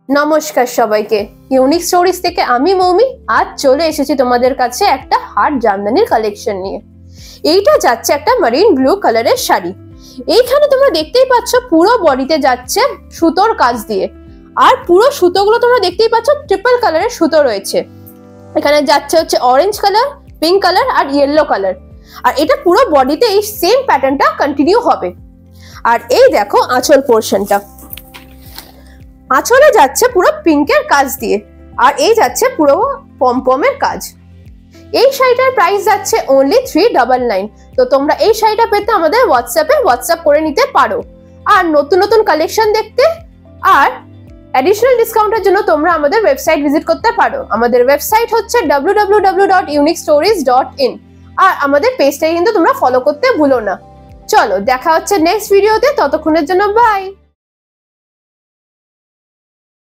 নমস্কার সবাইকে, unique stories থেকে আমি মৌমি আজ চলে এসেছি তোমাদের কাছে একটা হার্ট জামদানির কালেকশন নিয়ে। এইটা যাচ্ছে একটা মারিন ব্লু কালারের শাড়ি। এইখানে তোমরা দেখতেই পাচ্ছ পুরো বডিতে যাচ্ছে সুতোর কাজ দিয়ে, আর পুরো সুতোগুলো তোমরা দেখতেই পাচ্ছ ট্রিপল কালারের সুতো রয়েছে। এখানে যাচ্ছে হচ্ছে অরেঞ্জ কালার, পিঙ্ক কালার আর ইয়েলো কালার, আর এটা পুরো বডিতে এই সেম প্যাটার্নটা কন্টিনিউ হবে। আর এই দেখো আঁচল পোর্শনটা, আঁচলে যাচ্ছে পুরো পিঙ্কের কাজ দিয়ে, আর এই যাচ্ছে পুরো পমপমের কাজ। এই শাড়িটার প্রাইস যাচ্ছে অনলি 399। তো তোমরা এই শাড়িটা পেতে আমাদের হোয়াটসঅ্যাপ করে নিতে পারো। আর নতুন নতুন কালেকশন দেখতে আর অ্যাডিশনাল ডিসকাউন্টের জন্য তোমরা আমাদের ওয়েবসাইট ভিজিট করতে পারো। আমাদের ওয়েবসাইট হচ্ছে www.uniquestories.in, আর আমাদের পেজটাই কিন্তু তোমরা ফলো করতে ভুলো না। চলো দেখা হচ্ছে নেক্সট ভিডিওতে, ততক্ষণের জন্য বাই।